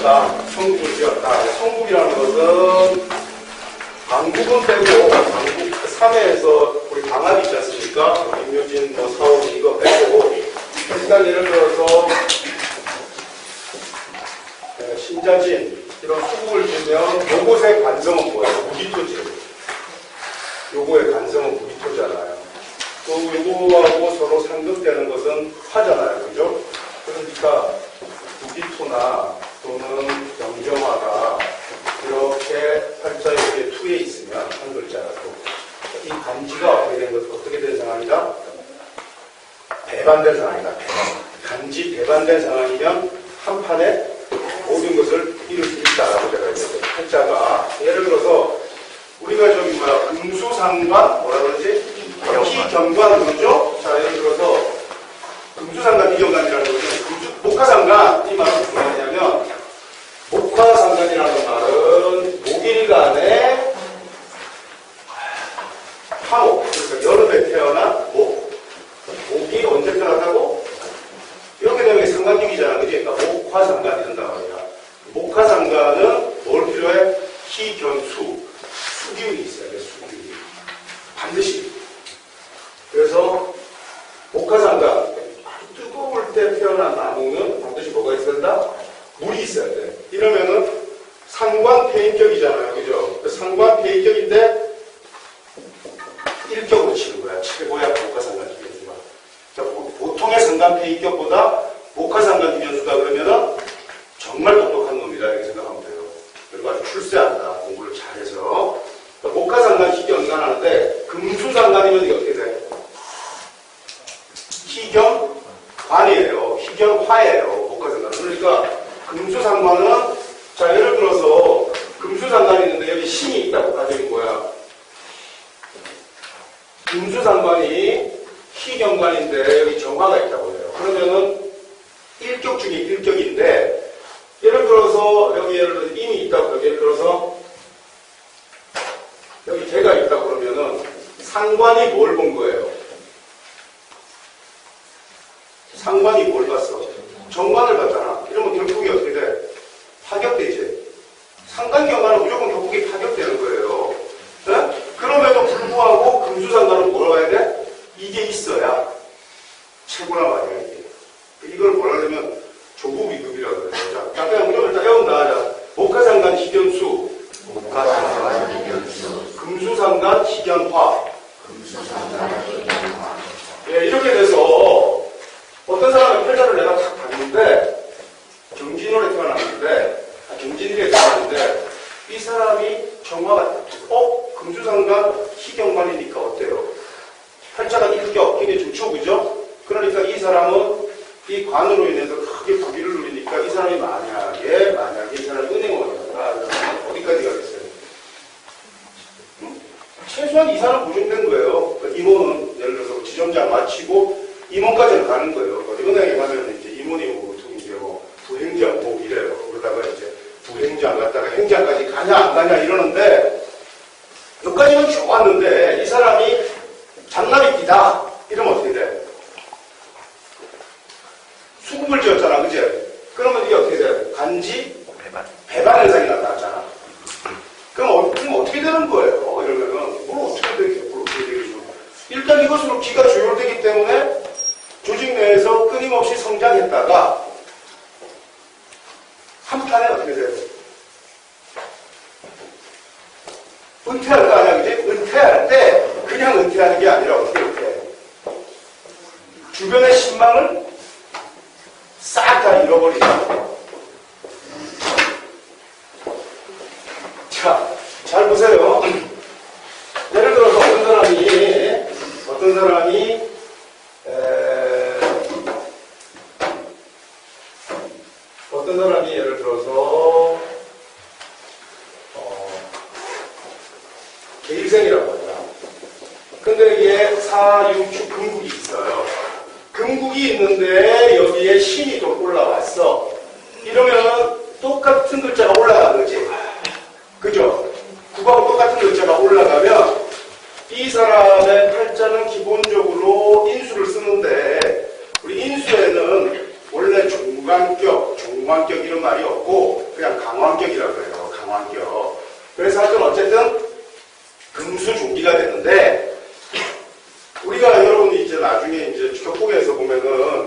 지었다. 성국을 지었다. 성국이라는 것은 강국은 빼고 강국 3회에서 우리 강압이 있지 않습니까? 김효진, 사오진 이거 빼고 일단 예를 들어서 신자진 이런 수국을 지으면 요것의 관성은 뭐예요? 무기토지. 요거의 관성은 무기토잖아요. 또 요거하고 서로 상극되는 것은 화잖아요. 그죠? 그러니까 무기토나 또는 영정화가 이렇게 팔자 이렇게 투에 있으면 한 글자라도 이 간지가 어떻게 된 상황이다? 배반된 상황이다. 간지 배반된 상황이면 한 판에 모든 것을 이룰 수 있다라고 제가 얘기했어요. 팔자가 예를 들어서 우리가 저기 금수상관 뭐라 그러지? 희경관 그러죠? 자 예를 들어서 금수상관 희경관이라는 것은 목화상관 이 말은 무슨 말이냐면 목화상관이라는 말은 목일간의 화목 그러니까 여름에 태어난 목이 언제 태어났다고? 이렇게 되면 상관격이잖아. 그러니까 목화상관이 된단 말이야. 목화상관은 뭘 필요해? 희견수 수기운이 있어야 돼. 수기운이 반드시. 그래서 목화상관 뜨거울 때 태어난 나무는 반드시 뭐가 있어야 된다? 물이 있어야 돼. 이러면은 상관폐인격이잖아요. 그죠? 상관폐인격인데 일격으로 치는 거야. 최고야 목화상관 기견수가. 보통의 상관폐인격보다 목화상관 기견수다 그러면은 정말 똑똑한 놈이다 이렇게 생각하면 돼요. 그리고 아주 출세한다. 공부를 잘해서. 목화상관 희경관 하는데 금수상관이면 이게 어떻게 돼? 희경관이에요. 희경화예요. 목화상관. 그러니까 금수상관은 자 예를 들어서 금수상관이 있는데 여기 신이 있다고 가정이 뭐야? 금수상관이 희경관인데 여기 정화가 있다고 해요. 그러면은 일격 중에 일격인데 예를 들어서 여기 예를 들어서 임이 있다고 예를 들어서 여기 개가 있다고 그러면은 상관이 뭘 본 거예요? 상관이 뭘 봤어? 정관을 봤잖아. 이러면 결국이 어떻게 돼? 파격되지. 상관경관은 무조건 결국이 파격되는 거예요. 네? 그럼에도 불구하고 금수상관은 뭐라고 해야 돼? 이게 있어야 최고란 말이야. 이걸 뭐라 하냐면 조국위급이라고 그래요. 자, 그냥 우리가 일단 해온다. 자, 목화상관 희견수, 목화상관 희견수, 금수상관 희견화. 금수상관 희견화. 예, 이렇게 돼서 어떤 사람의 팔자를 내가 딱 봤는데 경진월에 태어났는데 경진일에 태어났는데 이 사람이 정화가 금수상관 희경관이니까 어때요? 팔자가 일격, 굉장히 좋죠, 그죠? 그러니까 이 사람은 이 관으로 인해서 크게 부귀를 누리니까 이 사람이 만약에 이 사람이 은행원이었다. 어디까지 가겠어요? 최소한 이 사람 보존된 거예요. 그러니까 임원은 예를 들어서 지점장 마치고 임원까지는 가는 거예요. 은행에 가면 이제 임원이 보통 이제 부행장 이래요. 그러다가 이제 부행장 갔다가 행장까지 가냐 안 가냐 이러는데 여기까지는 좋았는데 이 사람이 잔나비띠다 이러면 어떻게 돼? 수국을 지었잖아, 그치? 그러면 이게 어떻게 돼? 간지 배반 현상이 나타났잖아. 그럼 어떻게 되는 거예요? 이러면은 뭘 어떻게 되겠어? 일단 이것으로 기가 조율되기 때문에 조직 내에서 끊임없이 성장했다가 한 판에 어떻게 돼요? 은퇴할 거 아니야, 그지? 은퇴할 때 그냥 은퇴하는 게 아니라 어떻게 은퇴해? 주변의 신망을 싹 다 잃어버리자. 자, 잘 보세요. 예를 들어서 어떤 사람이 예를 들어서 개일생이라고 하자. 근데 여기에 사육축 금국이 있어요. 금국이 있는데 여기에 신이 또 올라왔어. 이러면은 똑같은 글자가 올라가는 거지. 그죠? 국하고 똑같은 글자가 올라가면 이 사람의 팔자는 기본적으로 인수를 쓰는데 우리 인수에는 원래 종관격, 동완격 이런 말이 없고 그냥 강완격이라고 해요. 강완격. 그래서 하여튼 어쨌든 금수종기가 되는데 우리가 여러분이 이제 나중에 이제 격국에서 보면은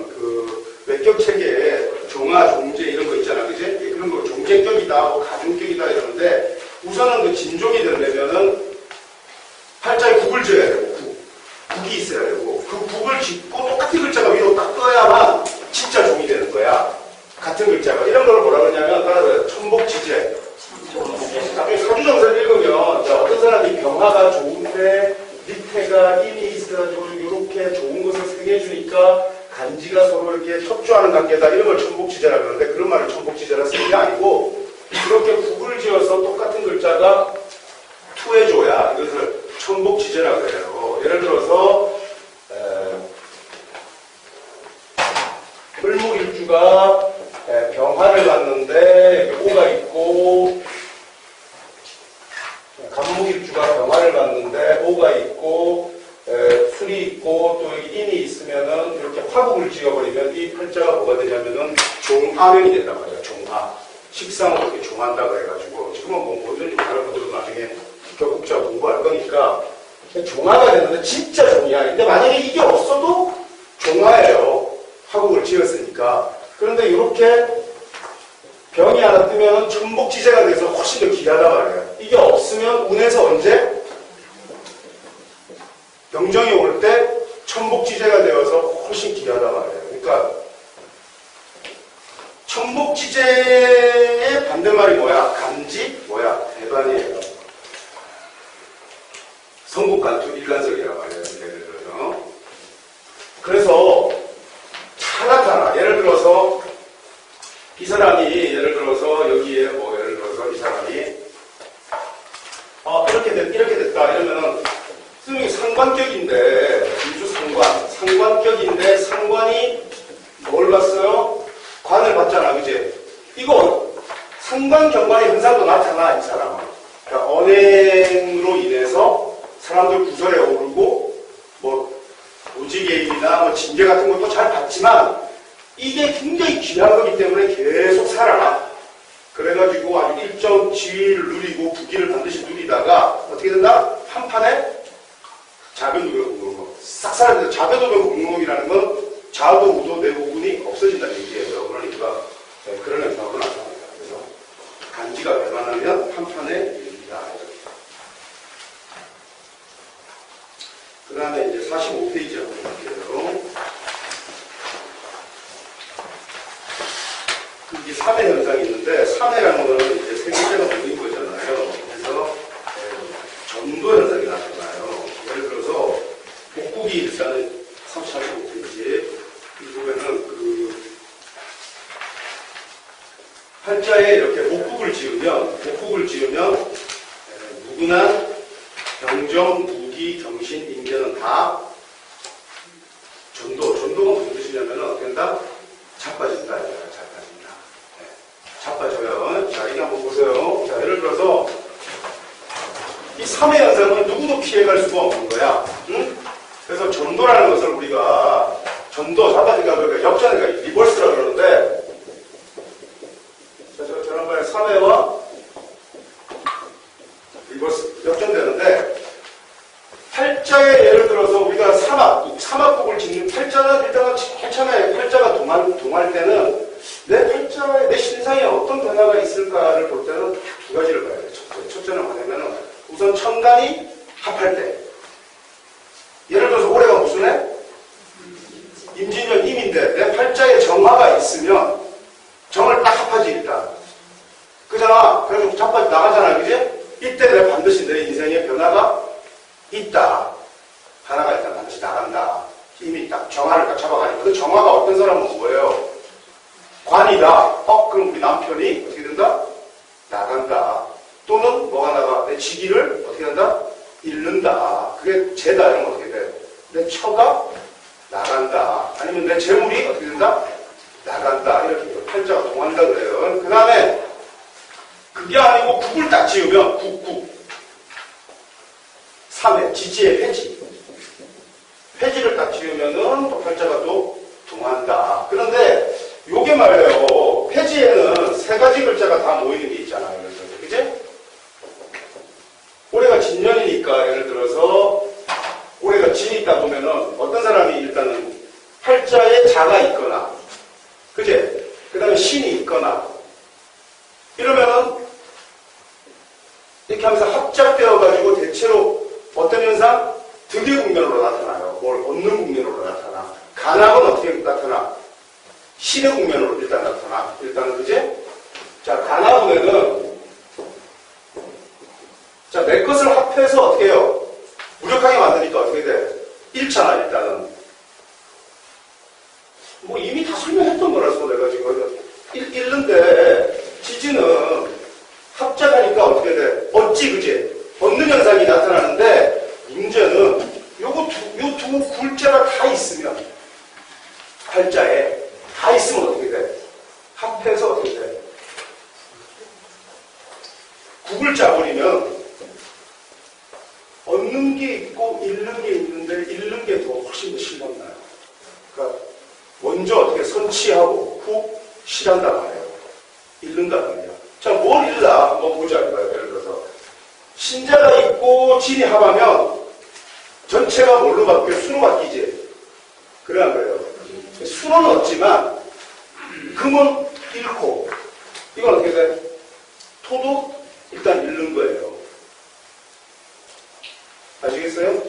그 외격 체계에 종화, 종제 이런 거 있잖아, 그지? 그런 거 종제격이다, 뭐 가중격이다 이러는데 우선은 그 진종이 되려면은 팔자에 국을 지어야 되고 국이 있어야 되고 그 국을 짓고 똑같은 글자가 위로 딱 떠야만 진짜 종이 되는 거야. 같은 글자가. 이런 걸 뭐라 그러냐면 따라서 천복지제. 나중에 사주정사를 읽으면 자, 어떤 사람이 병화가 좋은데 밑에가 인이 있어가지고 이렇게 좋은 것을 생겨주니까 간지가 서로 이렇게 협조하는 관계다. 이런 걸 천복지제라 그러는데 그런 말을 천복지제라 쓰는 게 아니고 그렇게 국을 지어서 똑같은 글자가 투해줘야 이것을 천복지제라고 해요. 예를 들어서 을목일주가 병화를 봤는데 오가 있고 간목일주가 병화를 봤는데 오가 있고 술이 있고 또 여기 인이 있으면은 이렇게 화국을 지어버리면 이 팔자가 뭐가 되냐면은 종화명이 된단 말이에요. 종화. 식상으로 이렇게 종한다고 해가지고 지금은 뭐 뭐든지 다른 분들은 나중에 격국자 공부할 거니까 종화가 되는데 진짜 종이야. 근데 만약에 이게 없어도 종화예요. 화국을 지었으니까. 그런데 이렇게 병이 하나 뜨면 천복지제가 돼서 훨씬 더 귀하다 말이에요. 이게 없으면 운에서 언제? 병정이 올 때 천복지제가 되어서 훨씬 귀하다 말이에요. 그러니까 천복지제의 반대말이 뭐야? 간지? 뭐야? 대반이에요. 성국간투 일간설이라고 말해요. 예를 들어서. 그래서 차나타나 예를 들어서 이 사람이 예를 들어서 여기에 뭐 예를 들어서 이 사람이 이렇게 됐다 이러면은 수능이 상관격인데 일주 상관격인데 상관이 뭘 봤어요? 관을 봤잖아, 그지? 이거 상관경관의 현상도 나타나 이 사람은. 그러니까 언행으로 인해서 사람들 구설에 오르고 뭐 무지개입이나 뭐 징계 같은 것도 잘 봤지만 이게 굉장히 귀한 거기 때문에 계속 살아나. 그래가지고 아주 일정 지위를 누리고 부귀를 반드시 누리다가 어떻게 된다? 한판에 자변도변 공로목. 싹 사라진다. 자변도변 공로목이라는 건 좌도 우도 내부분이 없어진다는 얘기예요. 그러니까 그런 현상으로 나타납니다. 그래서 간지가 배반하면 한판에 이릅니다. 그 다음에 이제 45페이지 한번 볼게요. 이게 3회 현상이 있는데 3회라는 거는 이제 세 글자가 모인 거잖아요. 그래서 전도 현상이 나타나요. 예를 들어서 목국이 일단은 45페이지 이 보면은 그 팔자에 이렇게 목국을 지으면 무근한 병정, 무기, 경신, 인견은 다 전도가 무슨 뜻이냐면은 어떻게 된다? 자빠진다. 자빠져요. 자, 이게 한번 보세요. 자, 예를 들어서 이 3회 현상은 누구도 피해갈 수가 없는 거야. 응? 그래서 전도라는 것을 우리가 자빠지니까 그러니까 역전이니까 리버스라고 그러는데 자, 지난번에 3회와 리버스 역전되는데 팔자에 예를 들어서 우리가 사막국을 짓는 팔자는 일단은 제일 처음에 팔자가 동할 때는 내 팔자에 내 신상에 어떤 변화가 있을까를 볼 때는 두 가지를 봐야 돼요. 첫째는 뭐냐면은 우선 천간이 합할 때 예를 들어서 올해가 무슨 해? 임진년 임인데 내 팔자에 정화가 있으면 정을 딱 합하지 일단. 그잖아. 그래서 자빠져 나가잖아. 그지? 이때 내가 반드시 내 인생에 변화가 있다. 하나가 일단 반드시 나간다. 힘이 딱 정화를 딱 잡아가니까 그 정화가 어떤 사람은 뭐예요? 관이다. 그럼 우리 남편이 어떻게 된다? 나간다. 또는 뭐가 나가? 내 직위를 어떻게 된다? 잃는다. 그게 죄다. 이러면 어떻게 돼? 내 처가 나간다. 아니면 내 재물이 어떻게 된다? 나간다. 이렇게 팔자가 동한다 그래요. 그 다음에 그게 아니고 국을 딱 지으면 국 3회 지지의 폐지를 딱 지으면은 또 팔자가 또 동한다. 그런데 요게 말이에요. 폐지에는 굴자가 다 모이는 게 있잖아요. 그지? 올해가 진년이니까 예를 들어서 올해가 진이 있다 보면은 어떤 사람이 일단은 팔자에 자가 있거나, 그제? 그 다음에 신이 있거나, 이러면은 이렇게 하면서 합작되어가지고 대체로 어떤 현상? 득의 국면으로 나타나요. 뭘 얻는 국면으로 나타나. 간악은 어떻게 나타나? 신의 국면으로 일단 나타나. 일단은, 그제? 자, 간화분에는, 자, 내 것을 합해서 어떻게 해요? 무력하게 만드니까 어떻게 돼? 잃잖아, 일단은. 뭐 이미 다 설명했던 거라서 내가 지금 잃는데, 지지는 합작하니까 어떻게 돼? 얻지, 그지? 얻는 현상이 나타나는데, 문제는 요 두 굴자가 다 있으면, 팔자에 다 있으면 어떻게 돼? 합해서 어떻게 돼? 국을 짜버리면 얻는 게 있고 잃는 게 있는데 잃는 게 더 훨씬 더 실망나요. 그러니까 먼저 어떻게 선취하고 후 실한단 말이에요. 잃는단 말이에요. 자, 뭘 잃나 한번 보자 이거예요. 예를 들어서 신자가 있고 진이 합하면 전체가 뭘로 바뀌어요? 수로 바뀌지. 그래야 거예요. 수는 없지만 금은 잃고 이건 어떻게 돼? 토도 일단 잃는 거예요. 아시겠어요?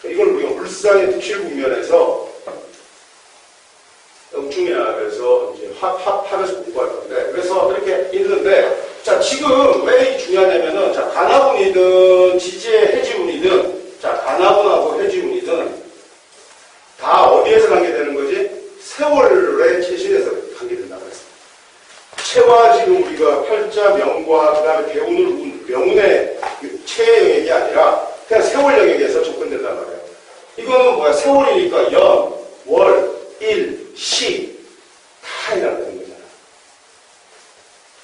이걸 우리가 물상의 득실 국면에서 엉중야에서 이제 합에서 공부할 건데, 그래서 이렇게 있는데, 자, 지금 왜 중요하냐면은, 자, 간화분이든 지지의 해지운이든, 자, 간화분하고 해지운이든, 다 어디에서 관계되는 거지? 세월의 최신에서 관계된다고 했어요. 체와 지금 우리가 팔자, 명과 그 다음에 개운을 명운의 체의 영역이 아니라 그냥 세월 영역에서 접근된단 말이에요. 이거는 뭐야? 세월이니까 연, 월, 일, 시 다 해당되는 거잖아.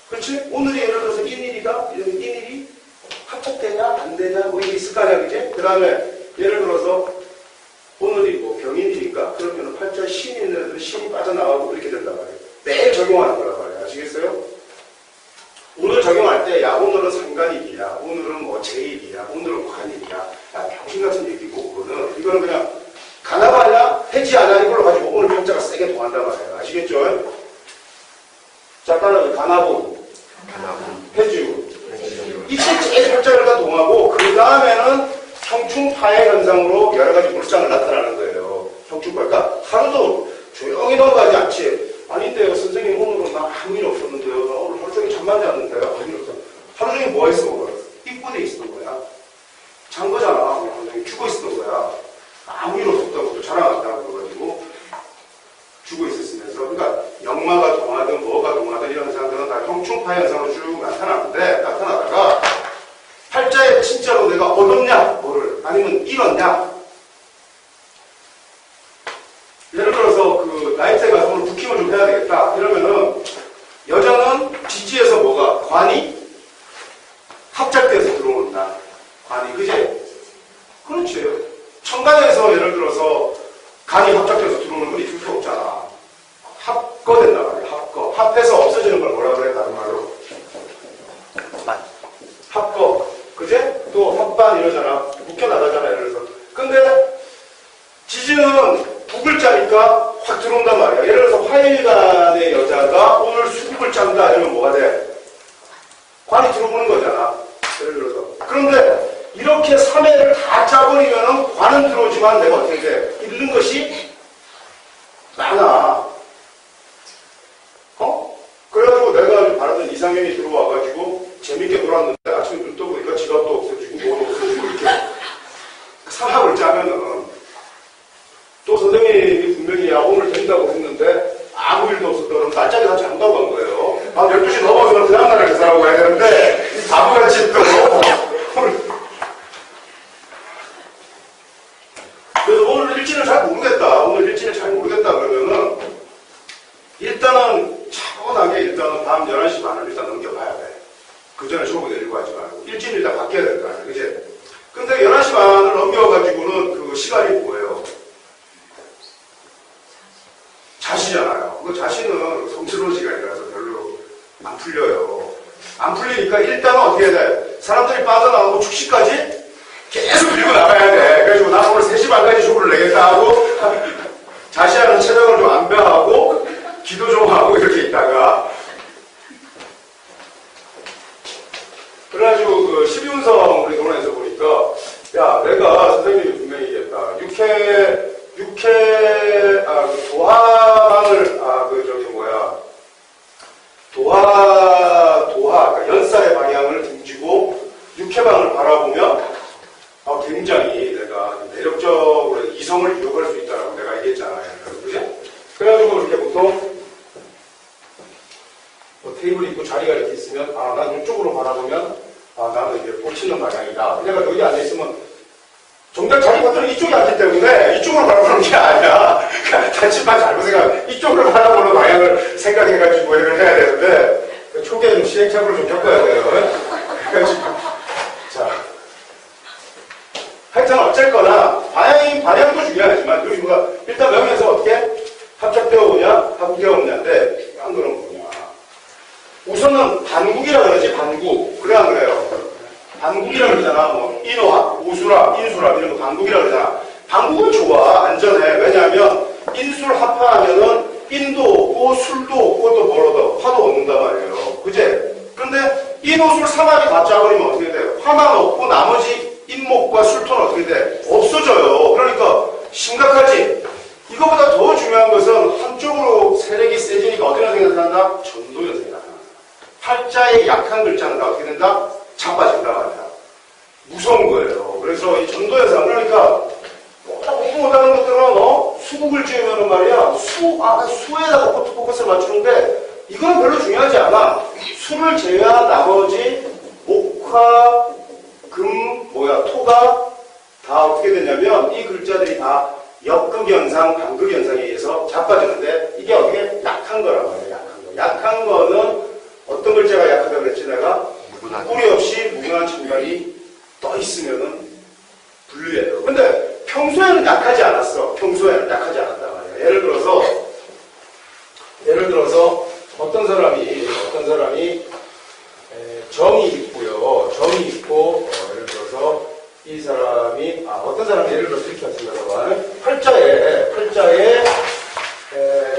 그렇지? 오늘이 예를 들어서 인일이다? 인일이 합작되냐? 안 되냐? 뭐 이게 있을 거 아니야, 그지? 그 다음에 예를 들어서 오늘이 뭐 병인이니까 그러면 팔자 신이 있는 애들은 신이 빠져나가고 그렇게 된단 말이에요. 매일 적용하는 거란 말이에요. 아시겠어요? 오늘 적용할 때, 야, 오늘은 상관일이야. 오늘은 뭐 제일이야. 오늘은 관일이야. 야, 병신 같은 얘기고, 그거는. 이거는 그냥, 간화하냐, 해지하냐, 이걸로 가지고 오늘 팔자가 세게 통한단 말이에요. 아시겠죠? 자, 따라서 간화분, 해지운. 이때 제일 팔자를 다 동하고, 그 다음에는 형충파의 현상으로 여러 가지 물상을 나타나는 거예요. 형충파. 그러니까 하루도 조용히 넘어가지 않지. 아닌데요, 선생님, 오늘은 나 아무 일 없었는데요. 나 오늘 하루 종일 잠만 잤는데요. 아무 일 없어. 하루 종일 뭐 했어? 입구돼 있었던 거야. 잔 거잖아. 하루 종일 죽어 있었던 거야. 아무 일 없었다고 또 자랑한다고 그래가지고 죽어 있었으면서. 그러니까 역마가 동하든 뭐가 동하든 이런 현상들은 다 형충파 현상으로 쭉 나타나다가 팔자에 진짜로 내가 얻었냐? 뭐를. 아니면 잃었냐? 예를 들어서 그 나이트에 가서 오늘 부킹을 좀 해야 되겠다. 이러면은 여자는 지지에서 뭐가? 관이 합작돼서 들어온다. 관이, 그지? 그렇지. 천간에서 예를 들어서 간이 합작돼서 들어오는 건 있을 수 없잖아. 합거된단 말이야. 합거. 합해서 없어지는 걸 뭐라 그래? 다른 말로. 합거. 그제? 또 합반 이러잖아. 묶여나가잖아. 예를 들어서. 근데 지지는 부글자니까 확 들어온단 말이야. 예를 들어서 화일간의 여자가 오늘 수국을 짠다 이러면 뭐가 돼? 관이 들어오는 거잖아. 예를 들어서. 그런데 이렇게 3회를 다 짜버리면은 관은 들어오지만 내가 어떻게 돼? 잃는 것이 많아. 그래가지고 내가 바라던 이상형이 들어와가지고 재밌게 놀았는데 아침에 눈 떠보니까 지갑도 없어지고 뭐도 없어지고 이렇게 사합을 짜면은 또 선생님이 분명히 야 오늘 된다고 했는데 아무 일도 없었다 그러면 날짜리 다 잔다고 한 거예요. 아 12시 넘어서면 그 다음날에 계산하고 가야 되는데 바보같이 또 그래서 오늘 일진을 잘 모르겠다. 오늘 일진을 잘 모르겠다 그러면은 일단은 차분하게 일단은 밤 11시 반을 일단 넘겨봐야 돼. 그 전에 쇼부 내리고 하지 말고 일진을 일단 바뀌어야 될 거 아니야. 그치? 근데 11시 반을 넘겨가지고는 그 시간이 뭐예요? 자시잖아요. 그 자시는 성스러운 시간이라서 별로 안 풀려요. 안 풀리니까 일단은 어떻게 해야 돼? 사람들이 빠져나오고 축시까지 계속 밀고 나가야 돼. 그래가지고 나 오늘 3시 반까지 쇼를 내겠다 하고 자시하는 체력을 좀 안배하고 기도 좀 하고 이렇게 있다가 그래가지고 그 12운성 우리 논에서 보니까 야 내가 선생님이 분명히 얘기했다. 도화방을 그러니까 연살의 방향을 등지고 육해방을 바라보면 굉장히 내가 매력적으로 이성을 유혹할 수 있다라고 내가 얘기했잖아요. 그지? 그래가지고 이렇게 보통 테이블이 있고 자리가 이렇게 있으면 난 이쪽으로 바라보면 나는 이게 꽂히는 방향이다. 내가 여기 앉아있으면 정작 자기 것들은 이쪽에 앉기 때문에 이쪽으로 바라보는 게 아니야. 단침만 잘못 생각, 이쪽으로 바라보는 방향을 생각해가지고 이걸 해야 되는데, 초기에 좀 시행착오를 좀 겪어야 돼요. 그래가지고, 자. 하여튼 어쨌거나, 방향도 중요하지만, 여기 뭐가, 일단 명에서 어떻게 합작되어 오냐, 합국되어 오냐인데, 한 거는 뭐냐. 우선은 반국이라 그러지, 반국. 그래, 안 그래요? 반국이라 그러잖아. 뭐, 인호합, 우수랍, 인수랍 이런 거 반국이라 그러잖아. 반국은 좋아. 안전해. 왜냐하면, 인술 합파하면은 인도 없고, 술도 없고, 또 뭐라도 화도 없는단 말이에요. 그제? 근데, 인호술 삼합이 다 짜버리면 어떻게 돼요? 화만 없고, 나머지 인목과 술토는 어떻게 돼? 없어져요. 그러니까, 심각하지? 이거보다 더 중요한 것은, 한쪽으로 세력이 세지니까 어떻게 생각한다? 전도연생이 나타난다. 팔자의 약한 글자는 다 어떻게 된다? 자빠진다 말이야. 무서운 거예요. 그래서 이 전도연상, 그러니까, 공부 못하는 것들은, 수국을 지으면은 말이야, 수에다가 포커스를 맞추는데, 이건 별로 중요하지 않아. 수를 제외한 나머지, 목화, 토가 다 어떻게 되냐면, 이 글자들이 다 역극연상, 반극연상에 의해서 자빠지는데, 이게 어떻게 약한 거란 말이야, 약한 거. 약한 거는 어떤 글자가 약하다고 그랬지, 내가? 뿌리 없이 무관한 천간이 떠 있으면은 분류해요. 근데 평소에는 약하지 않았어. 평소에는 약하지 않았단 말이야. 예를 들어서 어떤 사람이 정이 있고요. 정이 있고 예를 들어서 이 사람이 어떤 사람이 예를 들어서 이렇게 하신다고 팔자에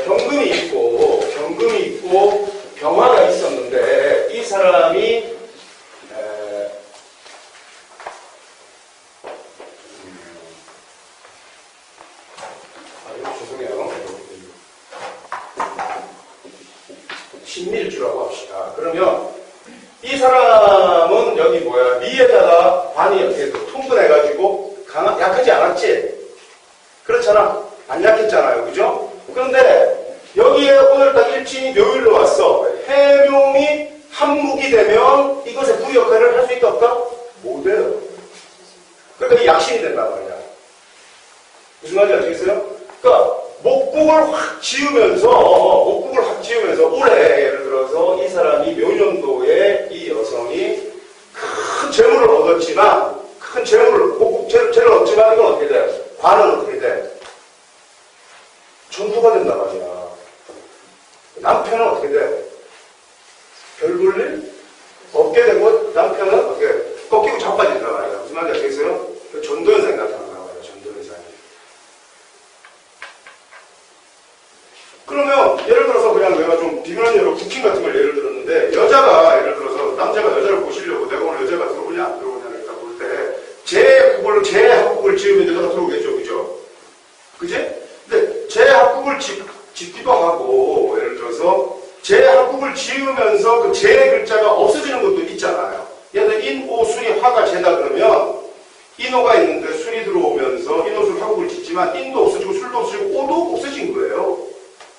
경금이 있고 병화가 있었는데 이 사람이 죄송해요. 신밀주라고 합시다. 그러면 이 사람은 여기 미에다가 관이 어떻게 통분해가지고 약하지 않았지? 그렇잖아. 안 약했잖아요. 그죠? 그런데 여기에 오늘 딱 일진이 묘일로 왔어. 해룡이 한묵이 되면 이것의 부위 역할을 할 수 있다 없다? 못해요. 그러니까 이 약신이 된단 말이야. 무슨 말인지 아시겠어요? 그러니까 목국을 확 지으면서 올해 예를 들어서 이 사람이 묘년도에 이 여성이 큰 재물을 얻었지만 목국 재를 얻지만 이건 어떻게 돼? 관은 어떻게 돼? 전부가 된단 말이야. 남편은 어떻게 돼? 별 볼 일 없게 되고 남편은 어떻게 꺾이고 자빠진단 말이야. 무슨 말인지 아시겠어요? 전도현상이 나타난단 말이야. 전도현상이. 그러면 예를 들어서 그냥 내가 좀 비근한 예로 쿠킹 같은 걸 예를 들었는데 여자가 예를 들어서 남자가 여자를 보시려고 내가 오늘 여자가 들어오냐 안 들어오냐를 딱 볼 때 제 합국을 지으면 여자가 들어오겠죠. 그죠? 그지? 근데 제 합국을 짓기도 하고 예를 들어서 제 합국을 지으면서 그 제 글자가 없어지는 것도 있잖아요. 예를 들어 인오 술이 화가 제다 그러면 인호가 있는데 술이 들어오면서 인호술 합국을 짓지만 인도 없어지고 술도 없어지고 오도 없어진 거예요.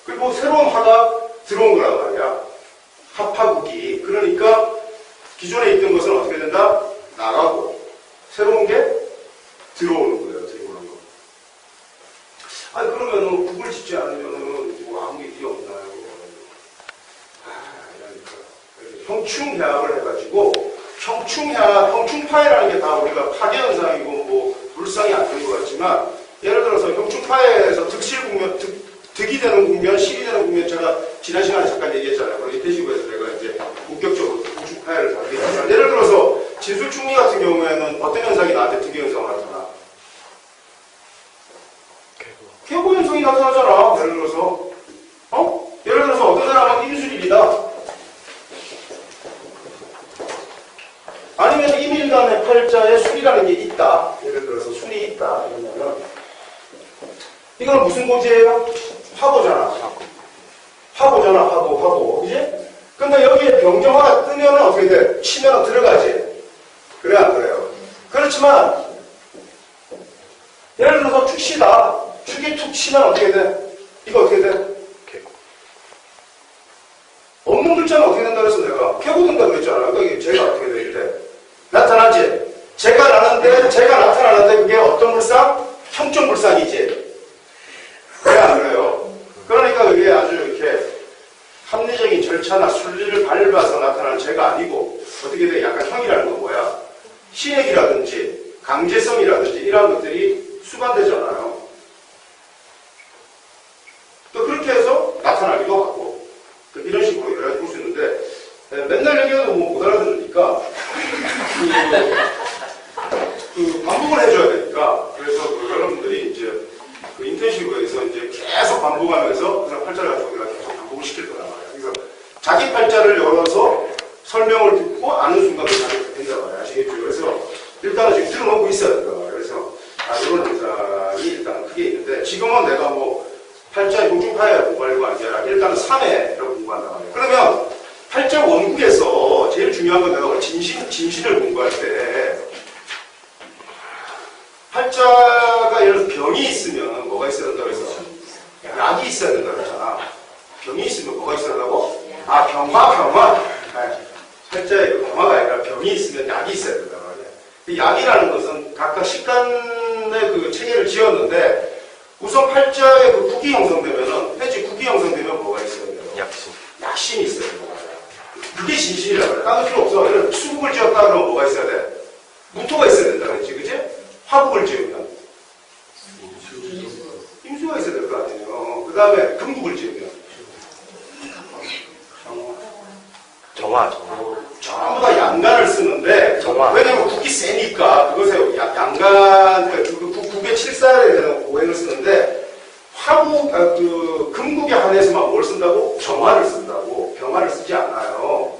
그리고 새로운 화가 들어온 거란 말이야. 합화국이. 그러니까 기존에 있던 것은 어떻게 된다? 나가고 새로운 게 들어오는 거예요. 들어오는 거. 아니 그러면은 국을 짓지 않으면은 뭐 아무 일이 없나요? 형충해합을 해가지고 형충파해라는 게 다 우리가 파괴현상이고 뭐 불상이 안 된 것 같지만 예를 들어서 형충파해에서 득이 되는 국면, 실이 되는 국면 제가 지난 시간에 잠깐 얘기했잖아요. 우리 대시부에서 내가 이제 순이라는 게 있다. 예를 들어서 순이 있다. 이러면은 이거는 무슨 고지예요? 화보잖아. 화보. 그지? 근데 여기에 병정화가 뜨면은 어떻게 돼? 치면은 들어가지. 그래, 안 그래요? 그렇지만, 예를 들어서 축시다. 축이 툭 치면 어떻게 돼? 이거 어떻게 돼? 없는 글자는 어떻게 된다 그랬어, 내가? 켜고든다고 그랬잖아. 그러니까 제가 어떻게 돼, 이때? 나타나지? 제가 나타나는데 그게 어떤 불상? 형적 불상이지. 그래, 안 그래요? 그러니까 그게 아주 이렇게 합리적인 절차나 순리를 밟아서 나타나는 제가 아니고, 어떻게 돼? 약간 형이라는 건 뭐야? 신액이라든지, 강제성이라든지, 이런 것들이 수반되잖아요. 또 그렇게 해서 나타나기도 하고, 이런 식으로 여러 가지 볼 수 있는데, 맨날 얘기해도 뭐 못 알아들으니까, 반복을 해줘야 되니까, 그래서 여러분들이 이제 그 인텐시브에서 이제 계속 반복하면서 그냥 팔자를 가지고 내가 계속 반복을 시킬 거란 말이야. 그래서 자기 팔자를 열어서 설명을 듣고 아는 순간부터 자기가 된단 말이야. 아시겠죠? 그래서 일단은 지금 들어놓고 있어야 된단 말이야. 그래서 이런 현상이 일단 크게 있는데, 지금은 내가 뭐 팔자 요중파에 공부하려고 하는 게 아니라 일단은 3회를 공부한단 말이야. 그러면 팔자 원국에서 제일 중요한 건 내가 진신을 공부할 때 팔자가 예를 들어서 병이 있으면 뭐가 있어야 된다고 해서 약이 있어야 된다고 했잖아. 병이 있으면 뭐가 있어야 된다고? 아, 병화. 팔자에 병화가 아니라 병이 있으면 약이 있어야 된다고 말이야. 이 약이라는 것은 각각 식단의 그 체계를 지었는데, 우선 팔자에 그 국이 형성되면은, 폐지 국이 형성되면 뭐가 있어야 돼요? 약신이 있어야 된다고 말이야. 그게 진실이라고 말이야. 다른 필요 없어. 예를 들어 수국을 지었다 그러면 뭐가 있어야 돼? 무토가 있어야 된다고 했지, 그지? 화국을 지으면 임수가 있어야 될 거 아니에요. 그 다음에 금국을 지으면 정화. 전부 다 양간을 쓰는데, 정화. 왜냐면 국이 세니까 그것에 양간, 국의 칠살에 대한 오행을 쓰는데, 금국에 한해서만 뭘 쓴다고? 정화를 쓴다고. 병화를 쓰지 않아요.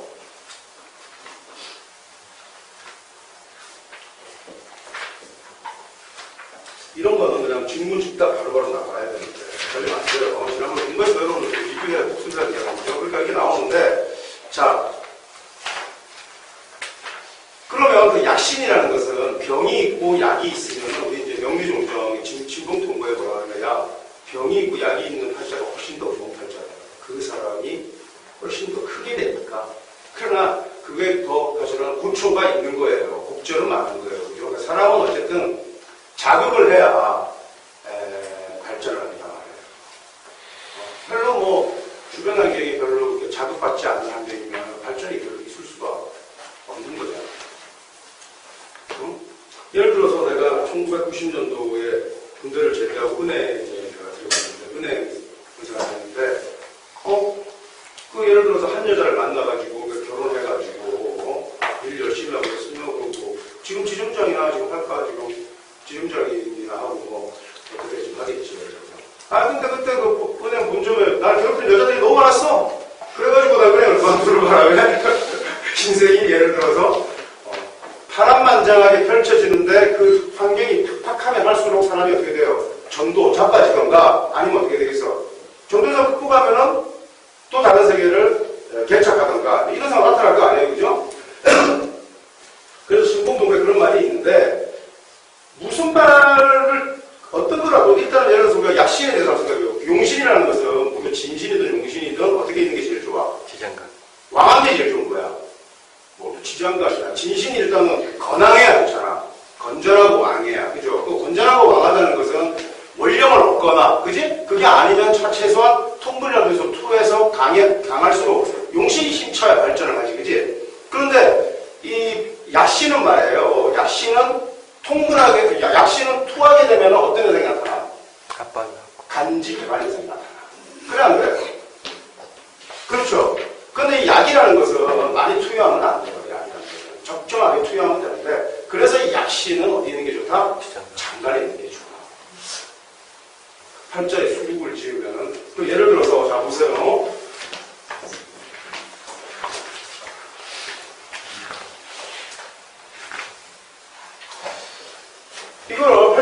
이런 거는 그냥 질문 즉답 바로바로 나가야 되는데, 별로 안 돼요. 지난번에 공부해서 여러분, 이쪽에 복습이라는 게 나오죠. 그러니까 이게 나오는데, 자, 그러면 그 약신이라는 것은 병이 있고 약이 있으면, 우리 이제 명리종정, 진봉 통보에 뭐라 그러냐, 병이 있고 약이 있는 팔자가 훨씬 더 좋은 팔자예요. 그 사람이 훨씬 더 크게 되니까. 그러나 그게 더 사실은 고초가 있는 거예요. 곡절은 많은 거예요. 그죠? 그러니까 사람은 어쨌든 자극을 해야 발전을 한단 말이에요. 별로 뭐 주변 환경이 별로 자극받지 않는 환경이면 발전이 별로 있을 수가 없는 거잖아요. 예를 들어서 내가 1990년도에 군대를 제대하고 은행에 제가 들어갔는데, 은행 의사가 됐는데, 그 예를 들어서 한 여자를 만나가지고 결혼해가지고 일 열심히 하고 있으면, 지금 지점장이나 지금 할까 지금 지점장이나 하고 뭐 어떻게 좀 하겠지. 근데 그때 그 은행 본점에 날 괴롭힌 여자들이 너무 많았어. 그래가지고 나 은행을 그만두는 바람에 인생이 예를 들어서 파란만장하게 펼쳐지는데, 그 환경이 팍팍하면 할수록 사람이 어떻게 돼요? 전도, 자빠지던가, 아니면 어떻게 되겠어? 전도에서 극복하면은 또 다른 세계를 개척하던가, 이런 상황 나타날 거 아니에요, 그죠? 그래서 신봉동에 그런 말이 있는데, 무슨 말을, 어떤 거라도, 일단은 예를 들어서 우리가 약신에 대해서 생각해요. 용신이라는 것은, 뭐 진신이든 용신이든 어떻게 있는 게 제일 좋아? 지장간. 왕한 게 제일 좋은 거야. 뭐, 지장간이야. 진신이 일단은 건강해야 좋잖아. 건전하고 왕해야. 그죠? 그 건전하고 왕하다는 것은 원령을 얻거나, 그지? 그게 아니면 최소한 통분이라도 해서 투에서 강할수록 용신이 힘쳐야 발전을 하지, 그지? 그런데 이 약신은 말이에요. 약신은 통분하게, 약신은 투하게 되면 어떤 현상이 나타나? 간지 개발 현상이 나타나. 그래, 안 그래? 그렇죠. 근데 이 약이라는 것은 많이 투여하면 안 돼요. 약이라는 것은. 적정하게 투여하면 되는데, 그래서 이 약신은 어디 있는 게 좋다? 장간에 있는 게 좋아. 팔자에 수국을 지으면은, 또 예를 들어서, 자, 보세요.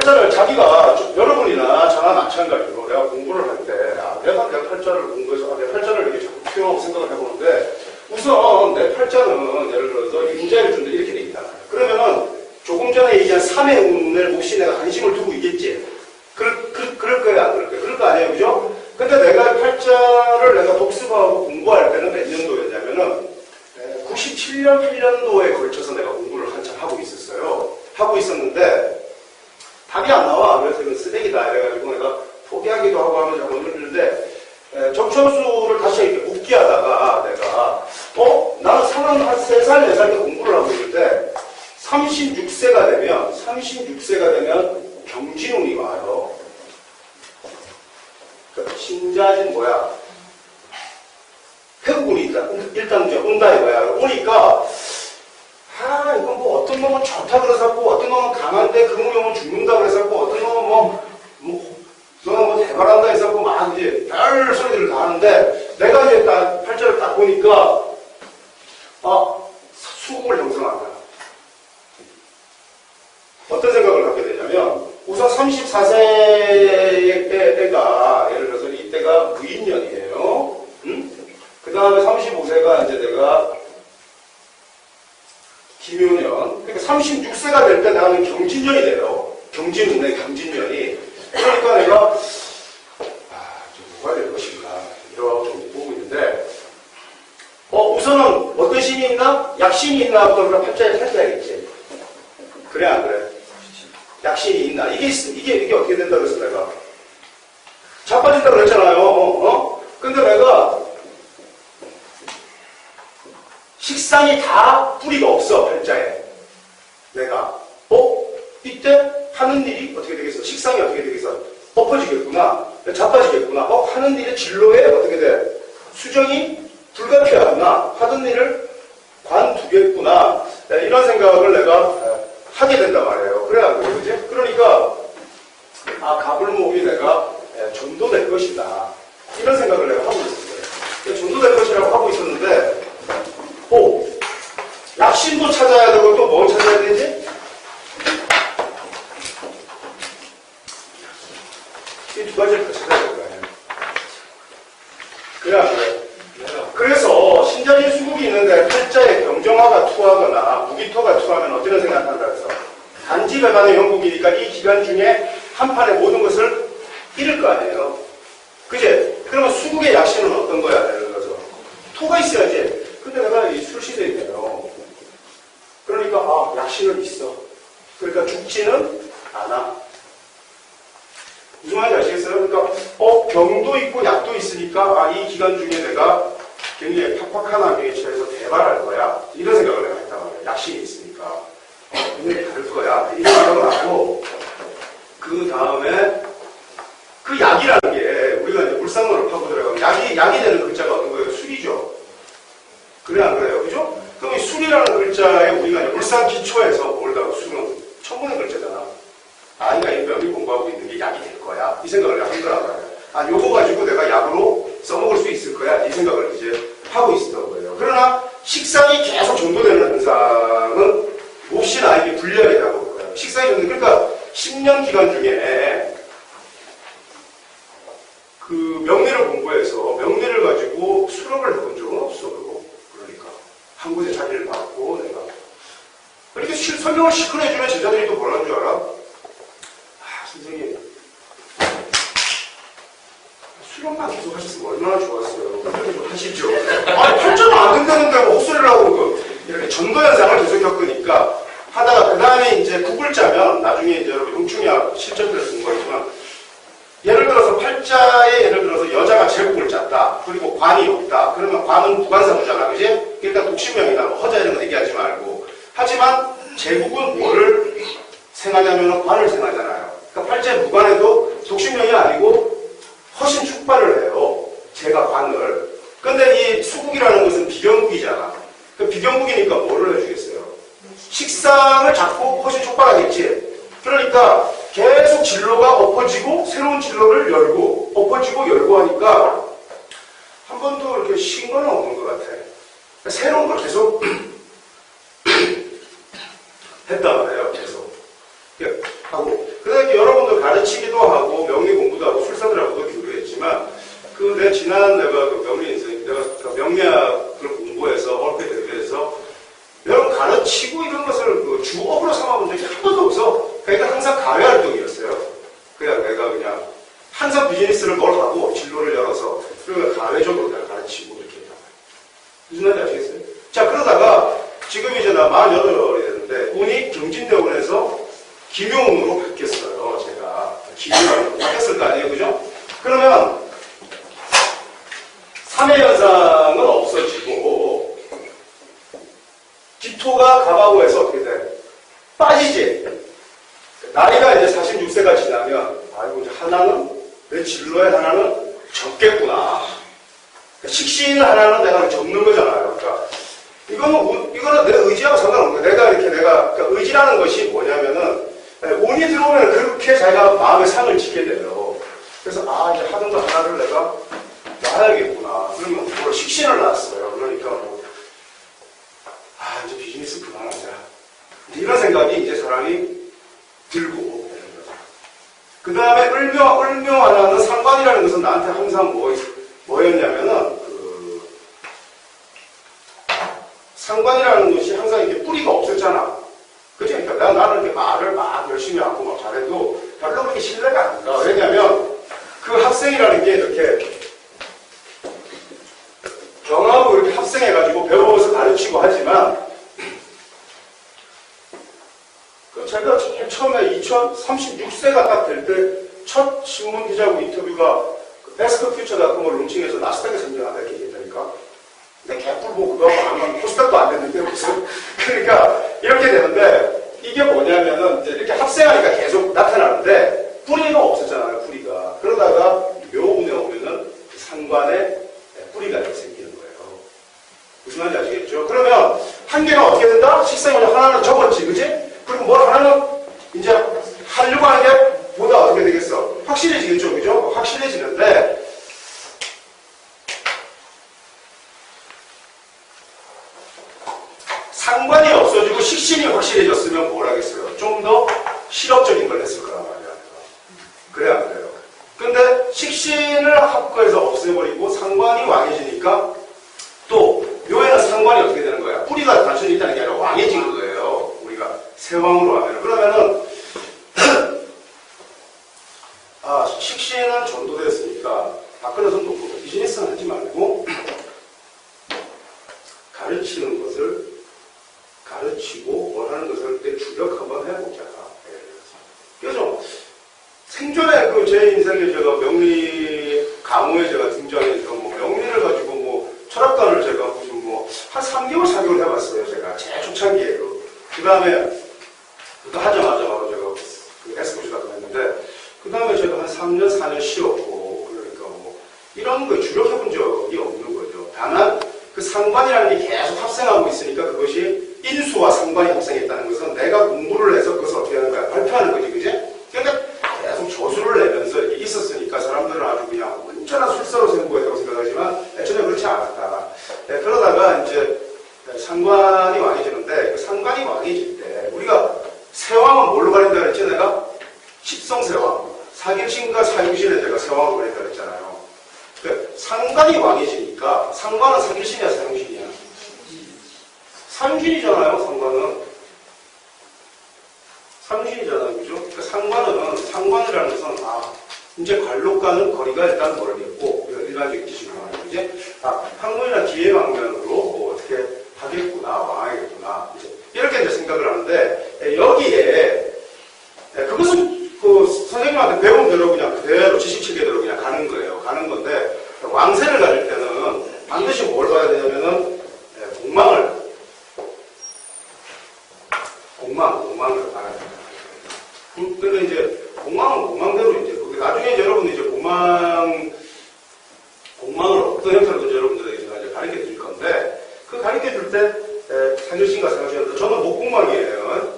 팔자를 자기가, 여러분이나 저나 마찬가지로 내가 공부를 할 때, 내가 내 팔자를 공부해서, 내 팔자를 이렇게 자꾸 투영하고 생각을 해보는데, 우선 내 팔자는 예를 들어서 임자일 준다 이렇게 돼 있다. 그러면은 조금 전에 얘기한 3의 운을 혹시 내가 관심을 두고 있겠지? 그럴 거야, 안 그럴 거야? 그럴 거 아니에요, 그죠? 근데 내가 팔자를 내가 독습하고 공부할 때는 몇 년도였냐면은 97년, 8년도에 걸쳐서 내가 공부를 한참 하고 있었어요. 하고 있었는데 답이 안 나와. 그래서 이건 쓰레기다. 이래가지고 내가 포기하기도 하고 하면 자꾸 늘리는데 정천수를 다시 이렇게 묻기 하다가 내가 나는 33살, 4살 때 공부를 하고 있는데 36세가 되면 경진운이 와요. 신자진 뭐야? 태국운이 일단 이제 온다 이거야. 오니까 이건 뭐 어떤 놈은 좋다 그래서고 어떤 놈은 강한데 그 놈은 죽는다 그래서고 어떤 놈은 너는 뭐 대발한다 해서고 막 이제 별 소리들을 다 하는데 내가 이제 딱 팔자를 딱 보니까 수국을 형성한다. 어떤 생각을 갖게 되냐면 우선 34세 때가 예를 들어서 이때가 무인년이에요. 그 다음에 35세가 이제 내가 김효년. 그러니까 36세가 될 때 나는 경진년이 돼요. 경진년이. 그러니까 내가 누가 될 것인가 이렇게 좀 보고 있는데 우선은 어떤 신이 있나? 약신이 있나? 그러면 팔자에 살펴야겠지. 그래 안 그래? 약신이 있나? 이게 어떻게 된다고 그랬어 내가? 자빠진다고 그랬잖아요. 근데 내가 식상이 다 뿌리가 없어 팔자에. 내가 이때 하는 일이 어떻게 되겠어? 식상이 어떻게 되겠어? 엎어지겠구나. 자빠지겠구나. 하는 일의 진로에 어떻게 돼? 수정이 불가피하구나. 하던 일을 관두겠구나. 이런 생각을 내가 하게 된단 말이에요. 그래야 안 그래, 그지? 그러니까 가불목이 내가 전도될 것이다. 이런 생각을 내가 하고 있었어요. 전도될 것이라고 하고 있었는데 약신도 찾아야 되고 또 뭘 찾아야 되지? 이 두 가지를 다 찾아야 될 거 아니에요. 그래 안 그래? 그래서 신자진 수국이 있는데 팔자에 병정화가 투하거나 무기토가 투하면 어떤 생각을 한다 그래서 단지 배반의 형국이니까 이 기간 중에 한 판의 모든 것을 잃을 거 아니에요. 그지? 그러면 수국의 약신은 어떤 거야? 예를 들어서 토가 있어야지. 근데 내가 이 술시대에 있네요. 그러니까 약신은 있어. 그러니까 죽지는 않아. 무슨 말인지 아시겠어요? 그러니까 병도 있고 약도 있으니까 이 기간 중에 내가 굉장히 팍팍한 환경에 처해서 대발할 거야. 이런 생각을 내가 했단 말이야. 약신이 있으니까. 굉장히 다를 거야. 이런 생각을 하고 그 다음에 그 약이라는 게 우리가 이제 물상으로 파고 들어가면 약이 되는 글자가 어떤 거예요? 술이죠. 그래 안 그래요? 그죠? 그럼 이 술이라는 글자에 우리가 이제 물상 기초에서 뭘 다고 술은 천문의 글자잖아. 그러니까 이 명이 공부하고 있는 게 약이 될 거야. 이 생각을 한 거란 말이야. 요거 가지고 내가 약으로 써먹을 수 있을 거야. 이 생각을 이제 하고 있었던 거예요. 그러나 식상이 계속 전도되는 현상은 몹시 나에게 불리하게라고 볼 거예요. 식상이 전도, 그러니까 10년 기간 중에 그 명리를 공부해서 명리를 가지고 수업을 해본 적은 없어요. 그러니까 한 곳에 자리를 받고 내가 이렇게 설명을 시큰해주면 제자들이 또 뭐라는 줄 알아? 선생님 수련만 계속 하셨으면 얼마나 좋았어요. 그렇게 좀 하시죠. 팔자가 안 된다는데 뭐 헛소리를 하고 이렇게 전도 현상을 계속 겪으니까 하다가 그 다음에 이제 구글자면 나중에 이제 여러분 용충이학 실전들을 본 거지만 예를 들어서 팔자에 예를 들어서 여자가 제국을 짰다. 그리고 관이 없다. 그러면 관은 무관사주잖아. 그지? 일단 독신명이나 허자 이런 거 얘기하지 말고. 하지만 제국은 뭐를 생하냐면 관을 생하잖아요. 그러니까 팔자에 무관해도 독신명이 아니고 허신 축발을 해요. 제가 관을. 근데 이 수국이라는 것은 비경국이잖아. 그 비경국이니까 뭐를 해주겠어요? 식상을 잡고 허신 축발하겠지. 그러니까 계속 진로가 엎어지고 새로운 진로를 열고 엎어지고 열고 하니까 한 번도 이렇게 쉰 건 없는 것 같아. 새로운 걸 계속 했단 말이에요. 계속 하고. 그다음에 치고 이런 것을 그 주업으로 삼아본 적이 한 번도 없어. 그러니까 항상 가외 활동이었어요. 그냥 내가 그냥 항상 비즈니스를 뭘 하고 진로를 열어서 그리고 가외적으로 내가 가르치고 이렇게 했단 말이에요. 무슨 말인지 아시겠어요? 자, 그러다가 지금 이제 나 48이 됐는데 운이 경진대원에서 김용으로 바뀌었어요. 제가 김용으로 바뀌었을 거 아니에요, 그죠? 그러면 3회 현상은 없어지고 기토가 가바고에서 어떻게 돼? 빠지지. 나이가 이제 46세가 지나면 아이고 이제 하나는 내 진로에 하나는 적겠구나. 식신 하나는 내가 접는 거잖아요. 그러니까 이거는 내 의지하고 상관없는 거야. 그러니까 의지라는 것이 뭐냐면은 운이 들어오면 그렇게 자기가 마음의 상을 짓게 돼요. 그래서 이제 하던 거 하나를 내가 놔야겠구나. 그러면 그걸 식신을 놨어요. 그러니까 이제 비즈니스 그만하자. 이제 이런 생각이 이제 사람이 들고 되는 거죠. 그 다음에 을묘 하나는 상관이라는 것은 나한테 항상 뭐였냐면은 상관이라는 것이 항상 이렇게 뿌리가 없었잖아. 그치? 그러니까 나는 이렇게 말을 막 열심히 하고 막 잘해도 별로 그렇게 신뢰가 안 가. 왜냐면 그 학생이라는 게 이렇게 경하고 이렇게 합성해가지고 배워서 가르치고 하지만 제가 제일 처음에 2036세가 딱 될 때 첫 신문 기자하고 인터뷰가 베스트퓨처닷컴을 론칭해서 나스닥에 선정한다 이렇게 얘기했다니까. 근데 개뿔 뭐 그거 안 포스닥도 안 됐는데 무슨 그러니까 이렇게 되는데 이게 뭐냐면은 이제 이렇게 합생하니까 계속 나타나는데 뿌리가 없었잖아요. 뿌리가 그러다가 묘운에 오면은 상관에 뿌리가 이렇게 생기는 거예요. 무슨 말인지 아시겠죠? 그러면 한 개가 어떻게 된다? 식상이 하나는 접었지, 그지? 그럼 뭘 하나는 이제 하려고 하는 게 보다 어떻게 되겠어? 확실해지겠죠, 그죠? 확실해지는데 상관이 없어지고 식신이 확실해졌으면 뭘 하겠어요? 좀 더 실업적인 걸 했을 거란 말이야. 그래 안 그래요? 근데 식신을 합거해서 없애버리고 상관이 왕해지니까 또 묘에는 상관이 어떻게 되는 거야? 뿌리가 단순히 있다는 게 아니라 왕해진 거예요. 우리가 세왕으로 하면. 그러면은 식신은 전도됐으니까 바꿔서 놓고 비즈니스는 하지 말고 가르치는 것을 가르치고 원하는 것을 내 주력 한번 해보자. 그래서 생전에 제 인생에 제가 명리 강호에 제가 등장해서 명리를 가지고 철학관을 제가 무슨 한 3개월, 4개월 해봤어요. 제가 제일 초창기에. 그 다음에 그거 하자마자 바로 제가 에스코시 같은 거 했는데 그 다음에 제가 한 3년, 4년 쉬었고 그러니까 이런 거에 주력해본 적이 없는 거죠. 다만 그 상관이라는 게 계속 합생하고 있으니까 그것이 인수와 상관이 합생했다는 것은 내가 공부를 해서 그것을 어떻게 하는 거야? 발표하는 거지, 그지? 그러니까 계속 저수를 내면서 이렇게 있었으니까 사람들은 아주 그냥 온전한 술사로 생각했다고 생각하지만 전혀 그렇지 않았다. 그러다가 이제 상관이 왕해지는데 그 상관이 왕해질 때 우리가 세왕은 뭘로 가린다 그랬지? 내가 십성세왕, 사길신과 사유신에 제가 세왕으로 가린다 그랬잖아요. 상관이 왕해지니까 상관은 사길신이야, 사유신이야? 사유신이잖아요, 상관은. 사유신이잖아요, 그죠? 그러니까 상관이라는 것은 이제 관록과는 거리가 일단 멀겠고 일반적인 지식으로 하는 거지. 학문이나 기회방면으로 어떻게 하겠구나, 왕하겠구나. 이렇게 이제 생각을 하는데 여기에 그것은 선생님한테 배운 대로 그냥 그대로 지식체계대로 그냥 가는 거예요. 가는 건데 왕세를 가질 때는 반드시 뭘 봐야 되냐면은 공망을 봐야 돼요. 근데 이제 공망은 공망대로 이제 나중에 이제 여러분들 이제 공망을 어떤 형태로 여러분들에게 제가 이제 가르쳐 드릴 건데 그 가르쳐 줄 때 사실신과 생각하시는데 저는 목공망이에요.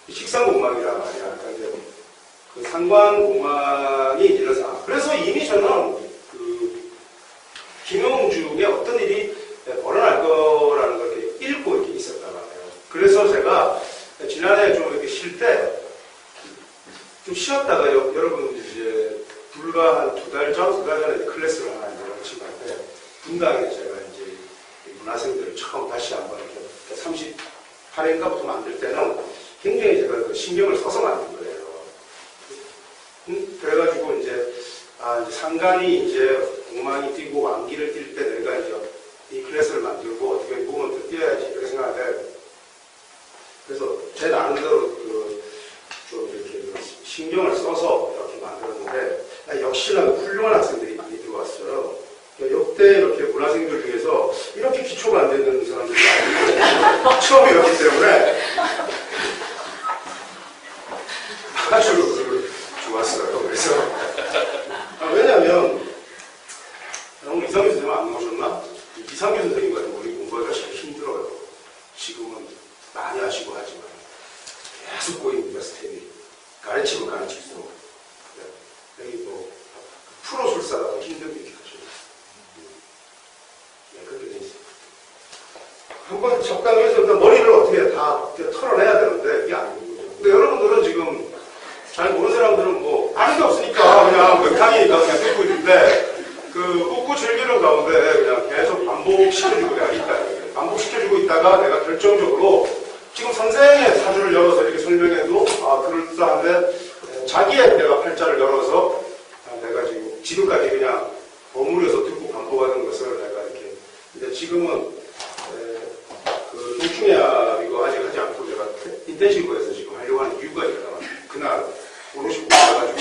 식상공망이란 말이야. 그러니까 그 상관공망이 이런 상황. 그래서 이미 저는 김용중에 어떤 일이 벌어날 거라는 걸 이렇게 읽고 이렇게 있었단 말이에요. 그래서 제가 지난해 좀 이렇게 쉴 때 좀 쉬었다가 여러분 이제 불과 한 2달 전에 클래스를 하나 이제 친구한테 분당에 제가 이제 문화생들을 처음 다시 한번 이렇게 8회인가부터 만들 때는 굉장히 제가 그 신경을 써서 만든 거예요. 그래가지고 이제 상간이 이제 엉망이 뛰고 왕기를 뛸 때 내가 이제 이 클래스를 만들고 어떻게 보면 더 뛰어야지 이렇게 생각하는데, 그래서 제 나름대로 좀 이렇게 신경을 써서 이렇게 만들었는데, 역시나 훌륭한 학생들이 많이 들어왔어요. 역대 이렇게 문화생들 중에서 이렇게 기초가 안 되는 사람들이 많이 처음이었기 때문에 아주 좋았어요. 그래서 왜냐하면 이상규 선생님 안 나오셨나? 이상규 선생님 같은 분이 공부하기가 제일 힘들어요. 지금은 많이 하시고 하지만 계속 꼬입니다. 스텝이 가르치면 가르칠수록. 여기 뭐 프로술사가 힘듭니다. 그렇게 돼 있어요. 한번 적당해서 일단 머리를 어떻게 다 털어내야 되는데 이게 아니고. 근데 여러분들은 지금 잘 모르는 사람들은 뭐 아는 게 없으니까 그냥 맥탕이니까 그냥 듣고 있는데, 그 웃고 즐기는 가운데 그냥 계속 반복시켜주고 내가 있다. 반복시켜주고 있다가 내가 결정적으로 지금 선생의 사주를 열어서 이렇게 설명해도 그럴싸한데, 자기의 내가 팔자를 열어서 내가 지금까지 그냥 버무려서 듣고 반복하는 것을 내가 이렇게. 근데 지금은 그 동충야 이거 아직 하지 않고 제가 인텐시브에서 지금 하려고 하는 이유가 있다. 그날 오르시고 가가지고